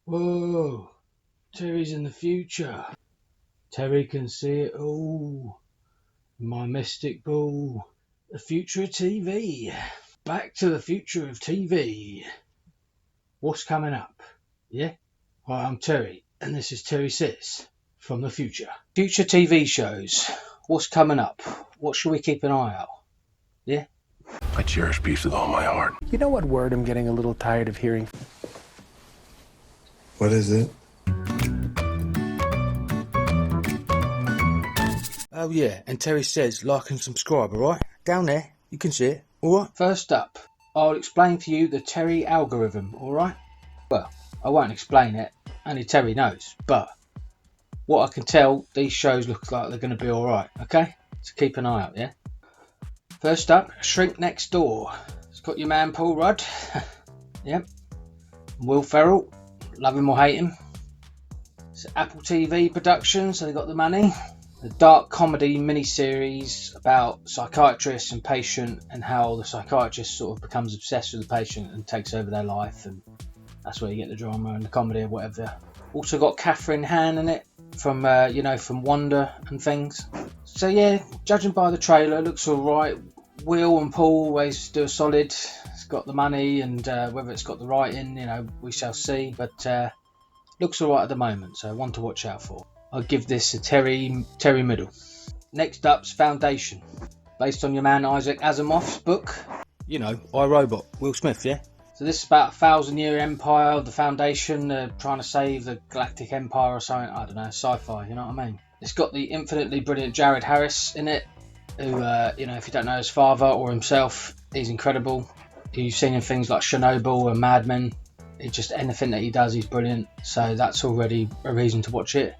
Whoa, Terry's in the future. Terry can see it all. My mystic ball. The future of TV. Back to the future of TV. What's coming up? Yeah? Hi, I'm Terry, and this is Terry Says from the future. Future TV shows. What's coming up? What should we keep an eye out? Yeah? I cherish peace with all my heart. You know what word I'm getting a little tired of hearing? What is it? Oh yeah, and Terry Says like and subscribe, alright? Down there, you can see it, alright? First up, I'll explain to you the Terry algorithm, alright? Well, I won't explain it, only Terry knows, but what I can tell, these shows look like they're going to be alright, okay? So keep an eye out, yeah? First up, Shrink Next Door. It's got your man Paul Rudd, yep. Will Ferrell, love him or hate him. It's Apple TV production, so they got the money. A dark comedy miniseries about psychiatrists and patient and how the psychiatrist sort of becomes obsessed with the patient and takes over their life, and that's where you get the drama and the comedy or whatever. Also got Catherine Hahn in it from from Wonder and things. So yeah, judging by the trailer, looks alright. Will and Paul always do a solid. It's got the money, and whether it's got the writing, we shall see. But looks alright at the moment, so one to watch out for. I'll give this a Terry middle. Next up's Foundation, based on your man Isaac Asimov's book. I, Robot, Will Smith, yeah? So this is about a 1,000-year empire of the Foundation, trying to save the Galactic Empire or something. I don't know, sci-fi, you know what I mean? It's got the infinitely brilliant Jared Harris in it, who, if you don't know his father or himself, he's incredible. You've seen in things like Chernobyl and Mad Men. Just anything that he does, he's brilliant. So that's already a reason to watch it.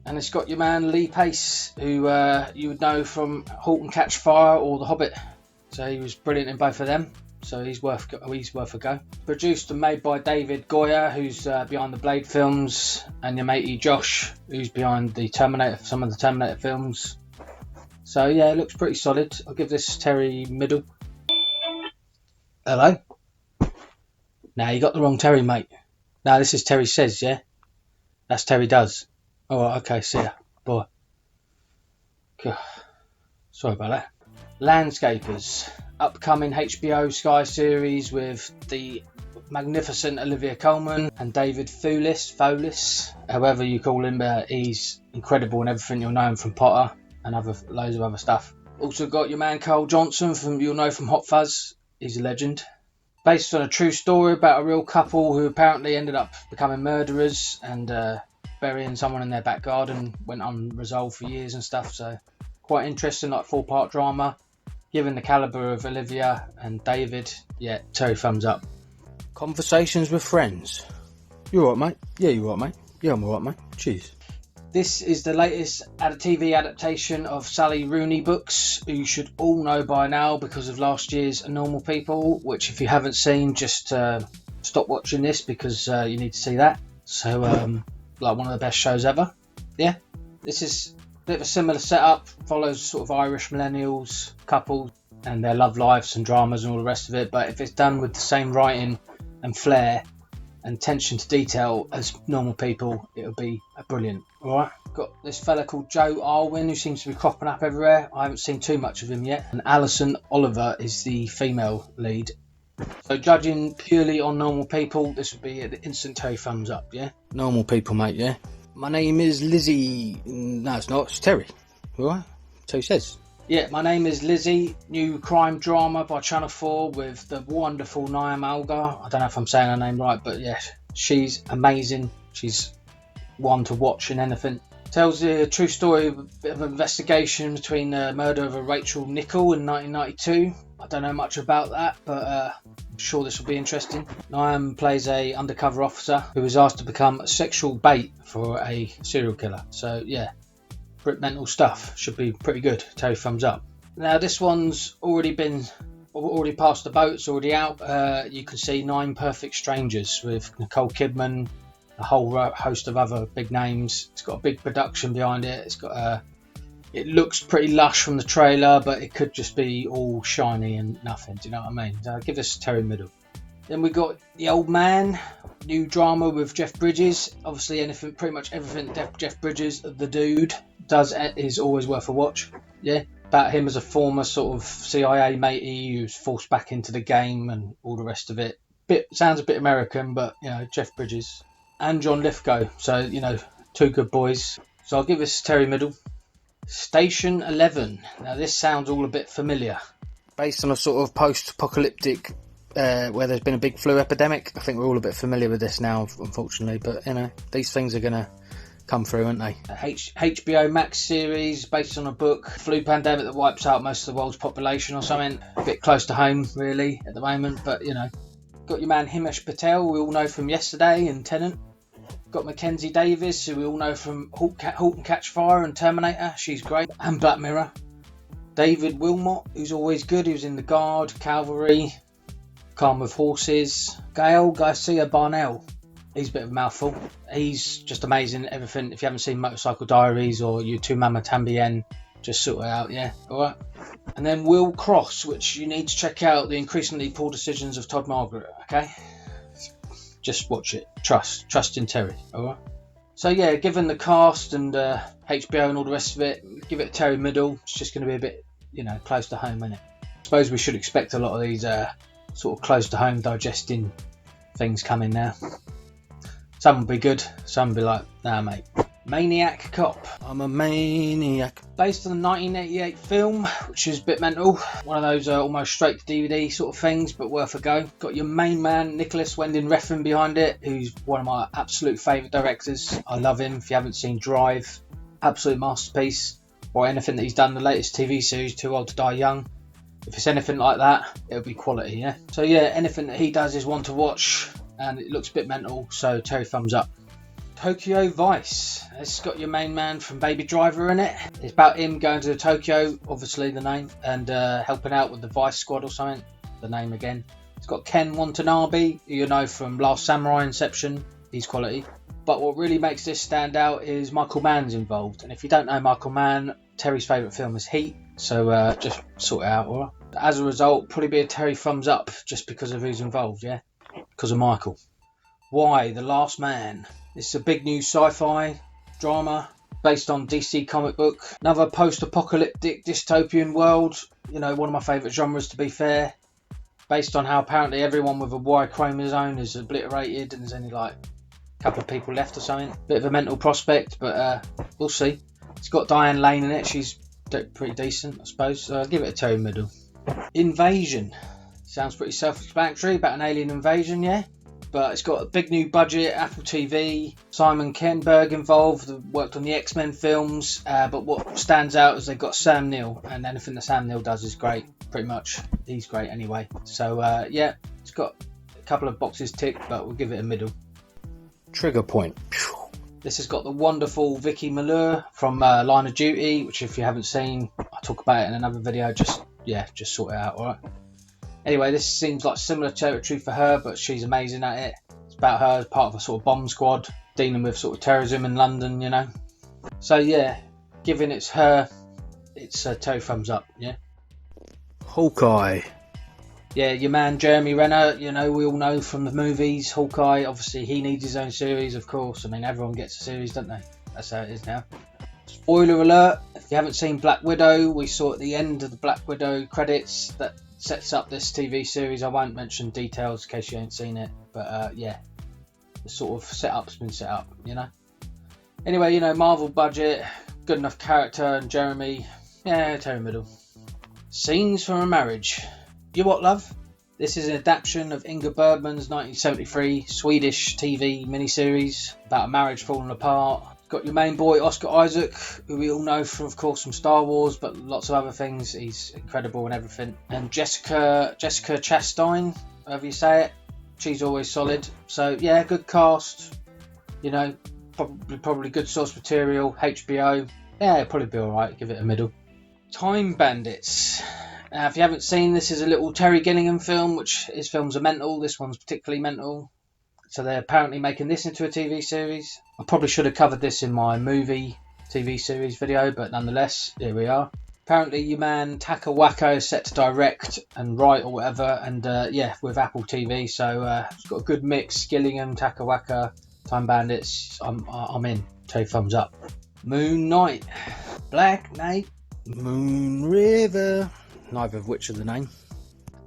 And it's got your man Lee Pace, who you would know from *Halt and Catch Fire* or *The Hobbit*. So he was brilliant in both of them. So he's worth a go. Produced and made by David Goyer, who's behind the Blade films, and your matey Josh, who's behind some of the Terminator films. So yeah, it looks pretty solid. I'll give this Terry middle. Hello? Nah, you got the wrong Terry, mate. Nah, this is Terry Says, yeah? That's Terry Does. Alright, okay, see ya. Bye. God. Sorry about that. Landscapers. Upcoming HBO Sky series with the magnificent Olivia Colman and David Thewlis, however you call him. He's incredible in everything. You'll know him from Potter and loads of other stuff. Also got your man Cole Johnson you'll know from Hot Fuzz. He's a legend. Based on a true story about a real couple who apparently ended up becoming murderers and burying someone in their back garden, went unresolved for years and stuff. So quite interesting, like 4-part drama. Given the calibre of Olivia and David, yeah, Terry thumbs up. Conversations with Friends. You alright, mate? Yeah, you alright, mate? Yeah, I'm alright, mate. Cheers. This is the latest TV adaptation of Sally Rooney books, who you should all know by now because of last year's Normal People, which if you haven't seen, just stop watching this because you need to see that. So, like one of the best shows ever. Yeah, this is a bit of a similar setup, follows sort of Irish millennials, couples, and their love lives and dramas and all the rest of it, but if it's done with the same writing and flair and attention to detail as Normal People, it'll be brilliant. Alright, got this fella called Joe Alwyn who seems to be cropping up everywhere. I haven't seen too much of him yet, and Alison Oliver is the female lead. So judging purely on Normal People, this would be an instant Terry thumbs up, yeah? Normal People, mate, yeah? My name is Lizzie. No, it's not. It's Terry. Alright? So he says. Yeah, my name is Lizzie. New crime drama by Channel 4 with the wonderful Niamh Algar. I don't know if I'm saying her name right, but yeah, she's amazing. She's one to watch in anything. Tells the true story of a bit of an investigation between the murder of a Rachel Nichol in 1992. I don't know much about that, but I'm sure this will be interesting. Niamh plays a undercover officer who is asked to become a sexual bait for a serial killer. So yeah, Brit mental stuff. Should be pretty good. Terry thumbs up. Now this one's already passed the boat. It's already out. You can see 9 Perfect Strangers with Nicole Kidman, a whole host of other big names. It's got a big production behind it. It's got it looks pretty lush from the trailer, but it could just be all shiny and nothing. Do you know what I mean? So I'll give this Terry middle. Then we got The Old Man, new drama with Jeff Bridges. Obviously, pretty much everything Jeff Bridges, the dude, does is always worth a watch. Yeah, about him as a former sort of CIA matey who's forced back into the game and all the rest of it. Sounds a bit American, but Jeff Bridges and John Lithgow. So two good boys. So I'll give this Terry Middle. Station 11. Now this sounds all a bit familiar. Based on a sort of post-apocalyptic where there's been a big flu epidemic. I think we're all a bit familiar with this now, unfortunately, but these things are going to come through, aren't they? HBO Max series based on a book, flu pandemic that wipes out most of the world's population or something. A bit close to home, really, at the moment, but got your man Himesh Patel, we all know from Yesterday and Tenet. Got Mackenzie Davis, who we all know from Halt and Catch Fire and Terminator. She's great. And Black Mirror. David Wilmot, who's always good, who's in The Guard, Cavalry, Calm with Horses. Gael Garcia Barnell, he's a bit of a mouthful. He's just amazing at everything. If you haven't seen Motorcycle Diaries or You Two Mama Tambien, just sort it out, yeah? Alright. And then Will Cross, which you need to check out, The Increasingly Poor Decisions of Todd Margaret, okay? Just watch it. Trust in Terry, alright? So yeah, given the cast and HBO and all the rest of it, give it Terry Middle. It's just going to be a bit, close to home, isn't it? I suppose we should expect a lot of these sort of close to home digesting things coming now. Some will be good, some will be like, nah mate. Maniac Cop. I'm a maniac. Based on the 1988 film, which is a bit mental. One of those almost straight to DVD sort of things, but worth a go. Got your main man, Nicholas Winding Refn behind it, who's one of my absolute favourite directors. I love him. If you haven't seen Drive, absolute masterpiece. Or anything that he's done, the latest TV series, Too Old to Die Young. If it's anything like that, it'll be quality, yeah? So yeah, anything that he does is one to watch, and it looks a bit mental, so Terry thumbs up. Tokyo Vice. It's got your main man from Baby Driver in it. It's about him going to Tokyo, obviously the name, and helping out with the Vice Squad or something. The name again. It's got Ken Watanabe, who you know from Last Samurai, Inception. He's quality. But what really makes this stand out is Michael Mann's involved. And if you don't know Michael Mann, Terry's favourite film is Heat. So just sort it out, alright? As a result, probably be a Terry thumbs up just because of who's involved, yeah? Because of Michael. Why? The Last Man. It's a big new sci-fi drama based on DC comic book. Another post-apocalyptic dystopian world. One of my favourite genres, to be fair. Based on how apparently everyone with a Y chromosome is obliterated and there's only like a couple of people left or something. Bit of a mental prospect, but we'll see. It's got Diane Lane in it. She's pretty decent, I suppose. So I'll give it a Terry Middle. Invasion. Sounds pretty self-explanatory about an alien invasion, yeah? But it's got a big new budget, Apple TV, Simon Kinberg involved, worked on the X-Men films, but what stands out is they've got Sam Neill, and anything that Sam Neill does is great, pretty much. He's great anyway. So yeah, it's got a couple of boxes ticked, but we'll give it a middle. Trigger Point. This has got the wonderful Vicky Malure from Line of Duty, which if you haven't seen, I'll talk about it in another video, just sort it out, alright? Anyway, this seems like similar territory for her, but she's amazing at it. It's about her as part of a sort of bomb squad, dealing with sort of terrorism in London, So yeah, given it's her, it's a Terry thumbs up, yeah? Hawkeye. Yeah, your man Jeremy Renner, we all know from the movies, Hawkeye, obviously he needs his own series, of course. I mean, everyone gets a series, don't they? That's how it is now. Spoiler alert, if you haven't seen Black Widow, we saw at the end of the Black Widow credits that sets up this TV series. I won't mention details in case you ain't seen it, but yeah, the sort of setup's been set up, Anyway, Marvel budget, good enough character, and Jeremy, yeah, Terry Middle. Scenes from a Marriage. You what, love? This is an adaptation of Ingmar Bergman's 1973 Swedish TV miniseries about a marriage falling apart. Got your main boy Oscar Isaac, who we all know from, of course, from Star Wars, but lots of other things. He's incredible and everything. And Jessica Chastain, however you say it, she's always solid. So yeah, good cast. Probably good source material. HBO, yeah, it'll probably be all right. Give it a middle. Time Bandits. Now, if you haven't seen, this is a little Terry Gilliam film, which his films are mental. This one's particularly mental. So they're apparently making this into a TV series. I probably should have covered this in my movie TV series video, but nonetheless, here we are. Apparently your man Taka Wako is set to direct and write or whatever, and yeah, with Apple TV, so it's got a good mix. Gillingham, Taka Wako, Time Bandits. I'm in. 2 thumbs up. Moon Knight, Black Knight, Moon River. Neither of which are the name.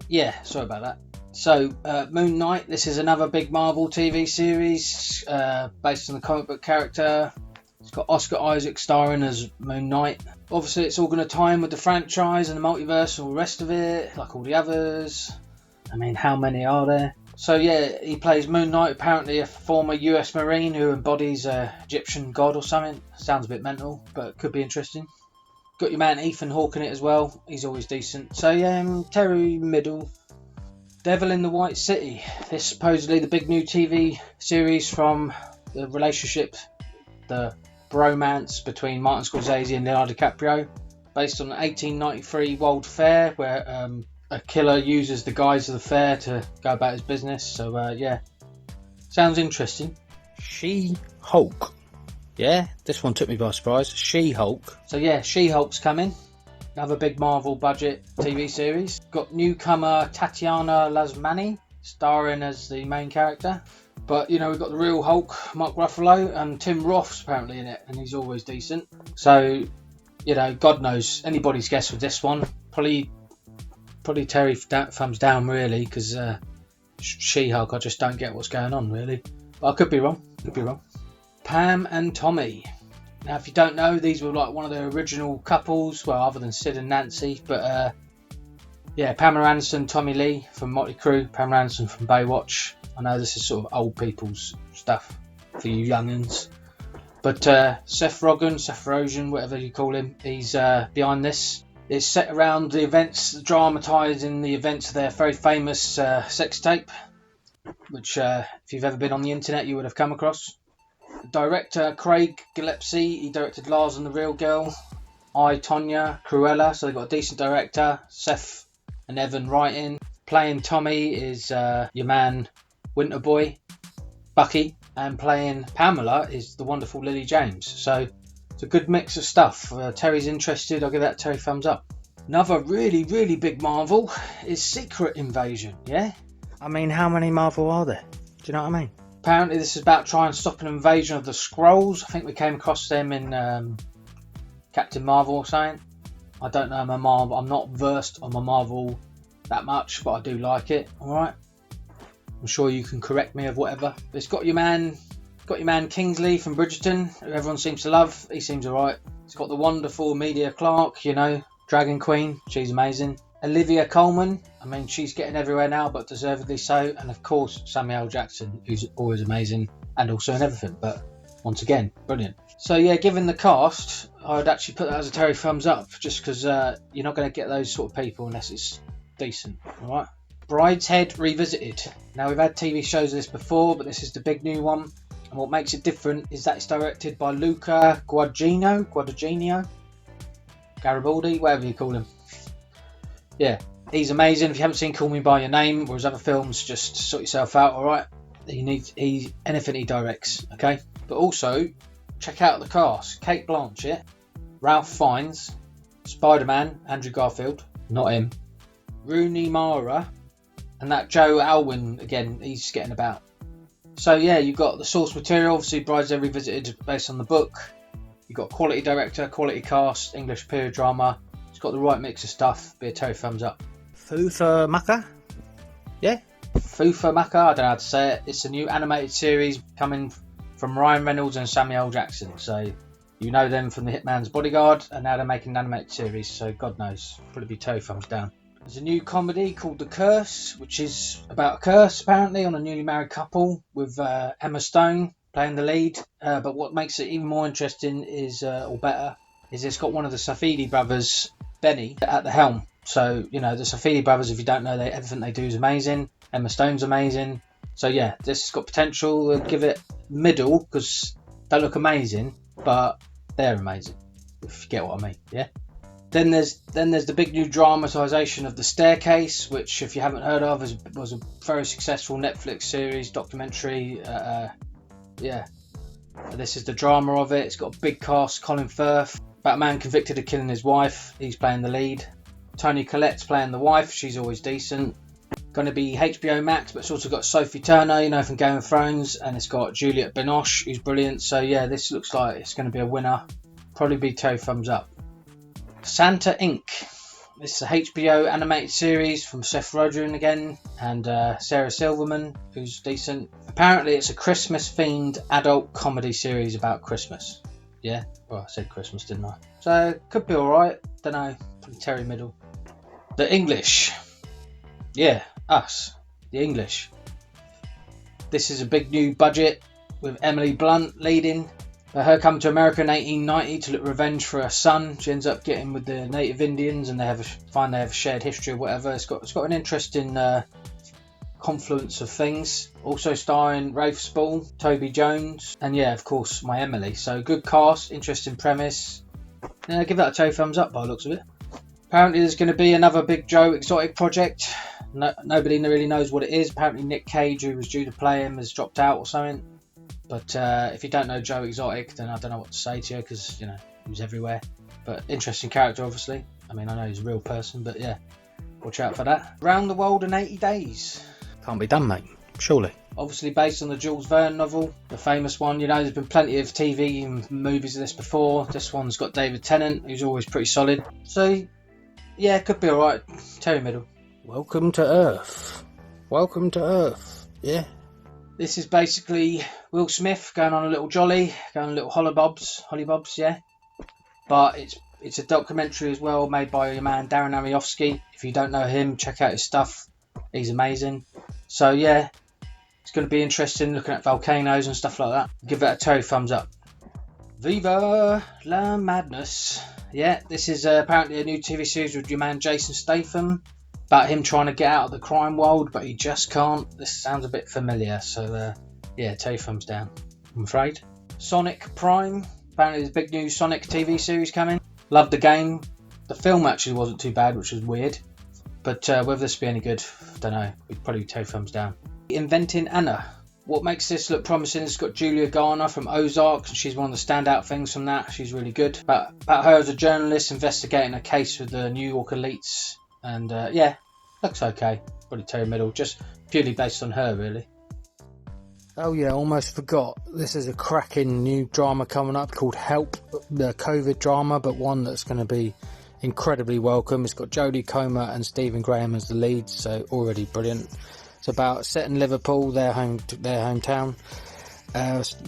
yeah, sorry about that. So Moon Knight, this is another big Marvel TV series based on the comic book character. It's got Oscar Isaac starring as Moon Knight. Obviously it's all going to tie in with the franchise and the multiverse and all the rest of it, like all the others. I mean, how many are there? So yeah, he plays Moon Knight, apparently a former US Marine who embodies an Egyptian god or something. Sounds a bit mental, but could be interesting. Got your man Ethan Hawke in it as well. He's always decent. So yeah, Terry middle. Devil in the White City. This is supposedly the big new TV series from the relationship, the bromance between Martin Scorsese and Leonardo DiCaprio, based on an 1893 World Fair where a killer uses the guise of the fair to go about his business. So yeah, sounds interesting. She-Hulk. Yeah, this one took me by surprise. She-Hulk. So yeah, She-Hulk's coming. Another big Marvel budget TV series. Got newcomer Tatiana Lasmani starring as the main character. But, you know, we've got the real Hulk, Mark Ruffalo, and Tim Roth's apparently in it, and he's always decent. So, you know, God knows, anybody's guess with this one. Probably Terry thumbs down, really, because She-Hulk, I just don't get what's going on, really. But I could be wrong. Pam and Tommy. Now, if you don't know, these were like one of the original couples, well, other than Sid and Nancy, but yeah, Pamela Anderson, Tommy Lee from Motley Crue, Pamela Anderson from Baywatch. I know this is sort of old people's stuff for you young'uns, but Seth Rogen, whatever you call him, he's behind this. It's set around the events, dramatising the events of their very famous sex tape, which if you've ever been on the internet you would have come across. Director Craig Gillespie, he directed Lars and the Real Girl, I, Tonya, Cruella, so they've got a decent director. Seth and Evan writing. Playing Tommy is your man Winterboy, Bucky, and playing Pamela is the wonderful Lily James. So it's a good mix of stuff. Terry's interested, I'll give that Terry thumbs up. Another really, really big Marvel is Secret Invasion, yeah? I mean, how many Marvel are there? Do you know what I mean? Apparently this is about trying to stop an invasion of the Skrulls. I think we came across them in Captain Marvel or something. I don't know my Marvel. I'm not versed on my Marvel that much, but I do like it. Alright. I'm sure you can correct me of whatever. It's got your man Kingsley from Bridgerton, who everyone seems to love. He seems alright. It's got the wonderful Emilia Clarke, you know, Dragon Queen. She's amazing. Olivia Colman, I mean, she's getting everywhere now, but deservedly so. And of course, Samuel L. Jackson, who's always amazing and also in everything, but once again, brilliant. So yeah, given the cast, I would actually put that as a Terry thumbs up, just because you're not going to get those sort of people unless it's decent. All right. Brideshead Revisited. Now, we've had TV shows of this before, but this is the big new one. And what makes it different is that it's directed by Luca Guadagnino, Garibaldi, whatever you call him. Yeah, he's amazing. If you haven't seen Call Me By Your Name or his other films, just sort yourself out, alright? He's anything he directs, okay? But also, check out the cast. Cate Blanchett, Ralph Fiennes, Spider-Man, Andrew Garfield, not him, Rooney Mara, and that Joe Alwyn, again, he's getting about. So yeah, you've got the source material, obviously Brideshead Revisited based on the book. You've got quality director, quality cast, English period drama. It's got the right mix of stuff. Be a Terry thumbs up. Fufa Maka? Yeah? Fufa Maka, I don't know how to say it. It's a new animated series coming from Ryan Reynolds and Samuel L. Jackson. So you know them from The Hitman's Bodyguard, and now they're making an animated series. So God knows, probably be Terry thumbs down. There's a new comedy called The Curse, which is about a curse apparently on a newly married couple with Emma Stone playing the lead. But what makes it even more interesting is, or better, is it's got one of the Safdie brothers, Benny, at the helm. So, you know, the Safdie brothers, if you don't know, everything they do is amazing. Emma Stone's amazing. So, yeah, this has got potential. We'll give it middle, because they look amazing, but they're amazing, if you get what I mean, yeah? Then there's the big new dramatisation of The Staircase, which, if you haven't heard of, was a very successful Netflix series, documentary. Yeah, this is the drama of it. It's got a big cast. Colin Firth, About a man convicted of killing his wife. He's playing the lead. Toni Collette's playing the wife. She's always decent. Going to be HBO Max, but it's also got Sophie Turner, you know, from Game of Thrones, and it's got Juliette Binoche, who's brilliant. So yeah, this looks like it's going to be a winner. Probably be 2 thumbs up. Santa Inc. This is a HBO animated series from Seth Rogen again, and Sarah Silverman, who's decent. Apparently it's a Christmas themed adult comedy series about Christmas. Yeah, well, I said Christmas, didn't I? So could be alright, don't know, probably Terry Middle. The English. Yeah, us, the English. This is a big new budget with Emily Blunt leading. Her coming to America in 1890 to look revenge for her son. She ends up getting with the native Indians, and they have a shared history or whatever. It's got an interesting confluence of things. Also starring Rafe Spall, Toby Jones, and yeah, of course, my Emily. So good cast, interesting premise. Yeah, give that a 2 thumbs up by the looks of it. Apparently there's going to be another big Joe Exotic project. Nobody really knows what it is. Apparently Nick Cage, who was due to play him, has dropped out or something. But if you don't know Joe Exotic, then I don't know what to say to you, because, you know, he was everywhere. But interesting character, obviously. I mean, I know he's a real person, but yeah, watch out for that. Around the World in 80 Days. Can't be done, mate. Surely. Obviously based on the Jules Verne novel, the famous one. You know, there's been plenty of TV and movies of this before. This one's got David Tennant, who's always pretty solid. So, yeah, could be alright. Terry Middle. Welcome to Earth. Welcome to Earth. Yeah. This is basically Will Smith going on a little jolly, going on a little hollybobs, yeah. But it's a documentary as well, made by your man Darren Aronofsky. If you don't know him, check out his stuff. He's amazing. So yeah, it's going to be interesting looking at volcanoes and stuff like that. Give that a 2 thumbs up. Viva la Madness. Yeah, this is apparently a new TV series with your man Jason Statham, about him trying to get out of the crime world, but he just can't. This sounds a bit familiar, so yeah, 2 thumbs down, I'm afraid. Sonic Prime. Apparently there's a big new Sonic TV series coming. Loved the game. The film actually wasn't too bad, which was weird. But whether this will be any good, I don't know. We'd probably 2 thumbs down. Inventing Anna. What makes this look promising is it's got Julia Garner from Ozark, and she's one of the standout things from that. She's really good. About her as a journalist investigating a case with the New York elites. And yeah, looks okay. Probably Terry Middle, just purely based on her, really. Oh yeah, almost forgot. This is a cracking new drama coming up called Help, the COVID drama, but one that's going to be incredibly welcome. It's got Jodie Comer and Stephen Graham as the leads, so already brilliant. It's about set in Liverpool, their hometown,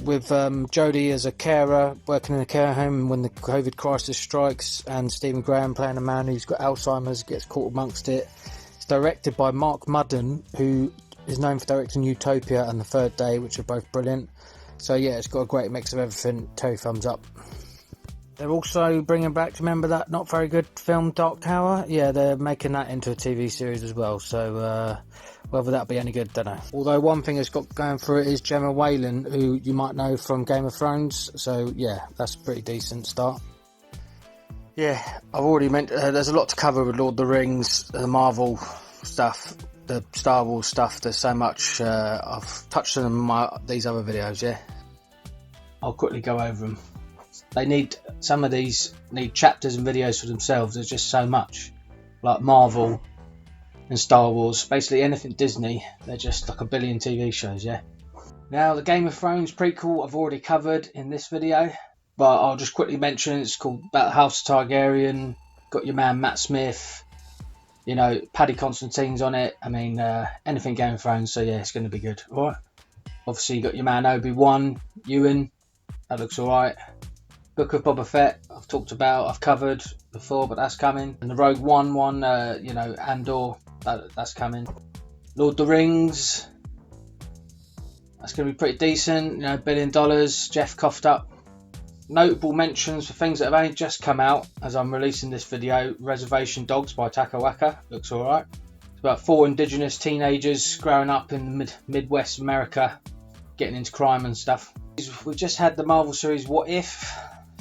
with Jodie as a carer, working in a care home when the COVID crisis strikes, and Stephen Graham playing a man who's got Alzheimer's, gets caught amongst it. It's directed by Mark Mudden, who is known for directing Utopia and The Third Day, which are both brilliant. So yeah, it's got a great mix of everything. 2 thumbs up. They're also bringing back, remember that not very good film Dark Tower? Yeah, they're making that into a TV series as well. So whether that'll be any good, don't know. Although one thing it's got going for it is Gemma Whelan, who you might know from Game of Thrones. So yeah, that's a pretty decent start. Yeah, I've already mentioned there's a lot to cover with Lord of the Rings, the Marvel stuff, the Star Wars stuff. There's so much. I've touched on these other videos, yeah. I'll quickly go over them. Some of these need chapters and videos for themselves. There's just so much, like Marvel and Star Wars, basically anything Disney. They're just like a billion TV shows, yeah. Now the Game of Thrones prequel I've already covered in this video, but I'll just quickly mention it's called about House Targaryen. Got your man Matt Smith, you know, Paddy Constantine's on it. I mean, anything Game of Thrones, so yeah, it's going to be good. All right. Obviously you got your man Obi-Wan Ewan. That looks alright. Book of Boba Fett, I've covered before, but that's coming. And the Rogue One, you know, Andor, that's coming. Lord of the Rings, that's going to be pretty decent, you know, $1 billion. Jeff coughed up. Notable mentions for things that have only just come out as I'm releasing this video. Reservation Dogs by Taka Waka, looks alright. It's about 4 indigenous teenagers growing up in the Midwest America, getting into crime and stuff. We've just had the Marvel series What If.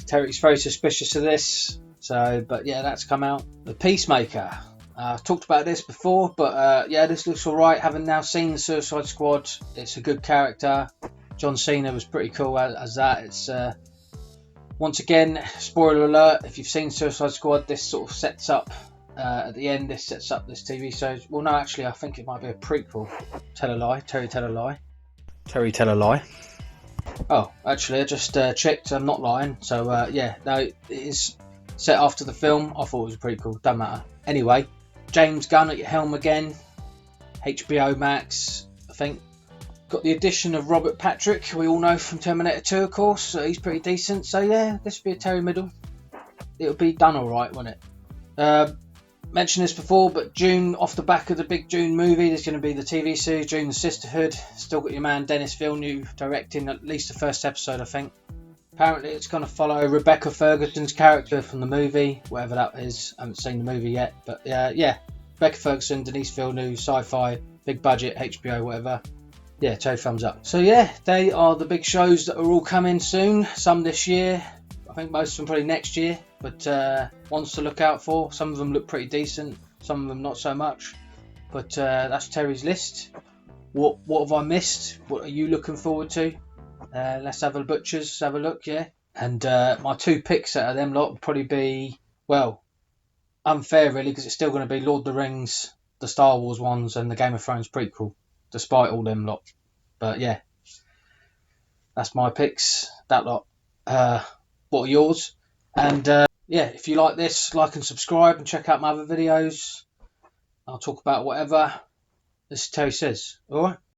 Terry's very suspicious of this, but yeah, that's come out. The Peacemaker. I've talked about this before, but yeah, this looks alright. Having now seen the Suicide Squad, it's a good character. John Cena was pretty cool as that. It's Once again, spoiler alert, if you've seen Suicide Squad, this sort of sets up, at the end, this sets up this TV show. Well, no, actually, I think it might be a prequel. Tell a lie. Terry, tell a lie. Terry, tell a lie. Oh, actually, I just checked. I'm not lying. So, yeah, no, it is set after the film. I thought it was a prequel. Doesn't matter. Anyway, James Gunn at your helm again. HBO Max, I think. Got the addition of Robert Patrick, we all know from Terminator 2, of course. So he's pretty decent. So, yeah, this will be a Terry Middle. It'll be done alright, won't it? Mentioned this before, but Dune, off the back of the big Dune movie, there's going to be the TV series Dune the Sisterhood. Still got your man Denis Villeneuve directing at least the first episode, I think. Apparently it's going to follow Rebecca Ferguson's character from the movie, whatever that is. I haven't seen the movie yet, but yeah, Rebecca Ferguson, Denis Villeneuve, sci-fi, big budget, HBO, whatever. Yeah, two thumbs up. So yeah, they are the big shows that are all coming soon. Some this year, I think most of them probably next year, but ones to look out for. Some of them look pretty decent, some of them not so much. But that's Terry's list. What have I missed? What are you looking forward to? Let's have a butchers, have a look, yeah. And my two picks out of them lot would probably be, well, unfair really, because it's still going to be Lord of the Rings, the Star Wars ones, and the Game of Thrones prequel, despite all them lot. But yeah, that's my picks, that lot. What are yours? And yeah, if you like this, like and subscribe and check out my other videos. I'll talk about whatever. This is Terry Says. Alright?